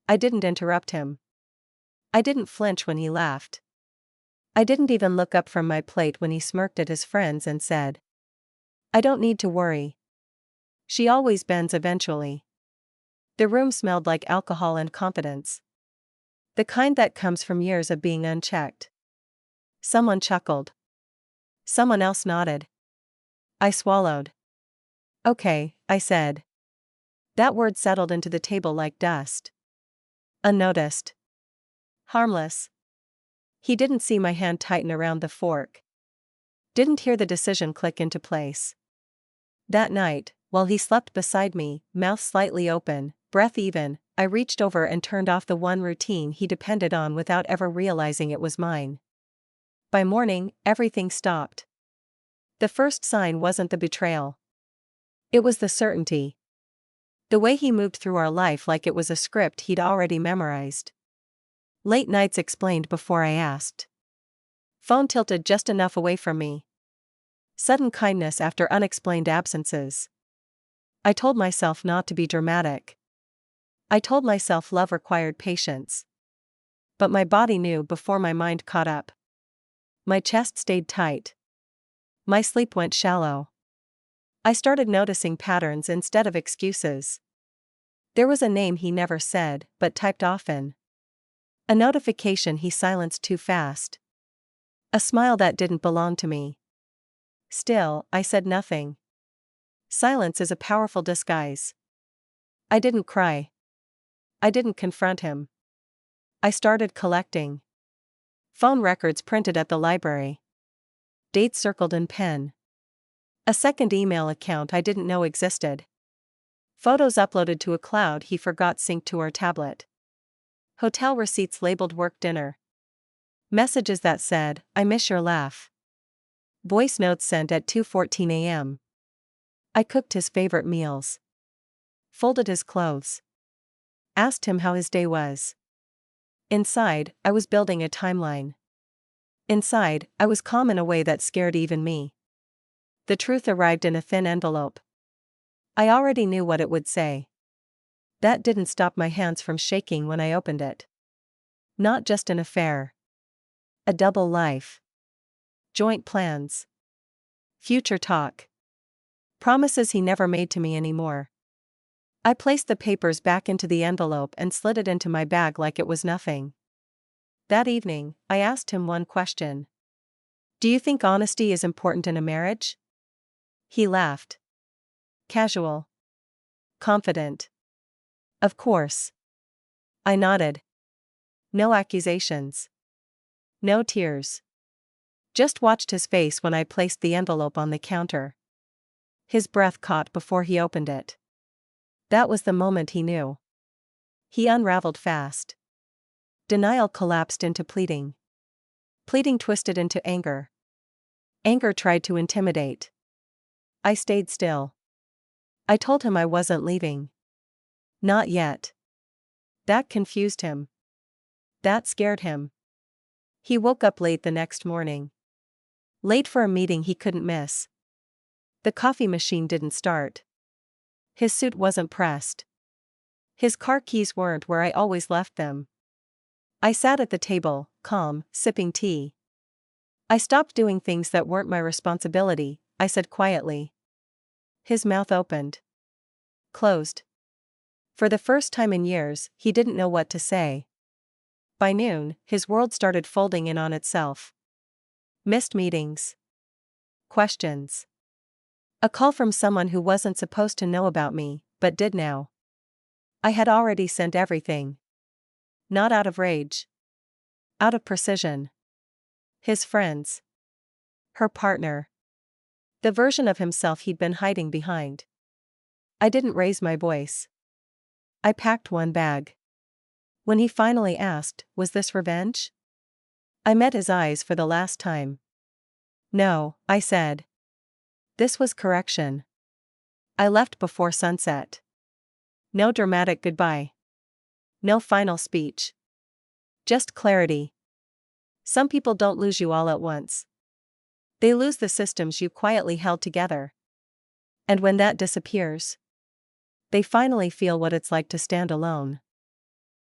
I didn't interrupt him. I didn't flinch when he laughed. I didn't even look up from my plate when he smirked at his friends and said, "I don't need to worry. She always bends eventually." The room smelled like alcohol and confidence. The kind that comes from years of being unchecked. Someone chuckled. Someone else nodded. I swallowed. "Okay," I said. That word settled into the table like dust. Unnoticed. Harmless. He didn't see my hand tighten around the fork. Didn't hear the decision click into place. That night, while he slept beside me, mouth slightly open, breath even, I reached over and turned off the one routine he depended on without ever realizing it was mine. By morning, everything stopped. The first sign wasn't the betrayal. It was the certainty. The way he moved through our life like it was a script he'd already memorized. Late nights explained before I asked. Phone tilted just enough away from me. Sudden kindness after unexplained absences. I told myself not to be dramatic. I told myself love required patience. But my body knew before my mind caught up. My chest stayed tight. My sleep went shallow. I started noticing patterns instead of excuses. There was a name he never said, but typed often. A notification he silenced too fast. A smile that didn't belong to me. Still, I said nothing. Silence is a powerful disguise. I didn't cry. I didn't confront him. I started collecting. Phone records printed at the library. Dates circled in pen. A second email account I didn't know existed. Photos uploaded to a cloud he forgot synced to our tablet. Hotel receipts labeled work dinner. Messages that said, "I miss your laugh." Voice notes sent at 2:14 a.m. I cooked his favorite meals. Folded his clothes. Asked him how his day was. Inside, I was building a timeline. Inside, I was calm in a way that scared even me. The truth arrived in a thin envelope. I already knew what it would say. That didn't stop my hands from shaking when I opened it. Not just an affair. A double life. Joint plans. Future talk. Promises he never made to me anymore. I placed the papers back into the envelope and slid it into my bag like it was nothing. That evening, I asked him one question. "Do you think honesty is important in a marriage?" He laughed. Casual. Confident. "Of course." I nodded. No accusations. No tears. Just watched his face when I placed the envelope on the counter. His breath caught before he opened it. That was the moment he knew. He unraveled fast. Denial collapsed into pleading. Pleading twisted into anger. Anger tried to intimidate. I stayed still. I told him I wasn't leaving. Not yet. That confused him. That scared him. He woke up late the next morning. Late for a meeting he couldn't miss. The coffee machine didn't start. His suit wasn't pressed. His car keys weren't where I always left them. I sat at the table, calm, sipping tea. "I stopped doing things that weren't my responsibility," I said quietly. His mouth opened. Closed. For the first time in years, he didn't know what to say. By noon, his world started folding in on itself. Missed meetings. Questions. A call from someone who wasn't supposed to know about me, but did now. I had already sent everything. Not out of rage. Out of precision. His friends. Her partner. The version of himself he'd been hiding behind. I didn't raise my voice. I packed one bag. When he finally asked, "Was this revenge?" I met his eyes for the last time. "No," I said. "This was correction." I left before sunset. No dramatic goodbye. No final speech. Just clarity. Some people don't lose you all at once. They lose the systems you quietly held together. And when that disappears, they finally feel what it's like to stand alone.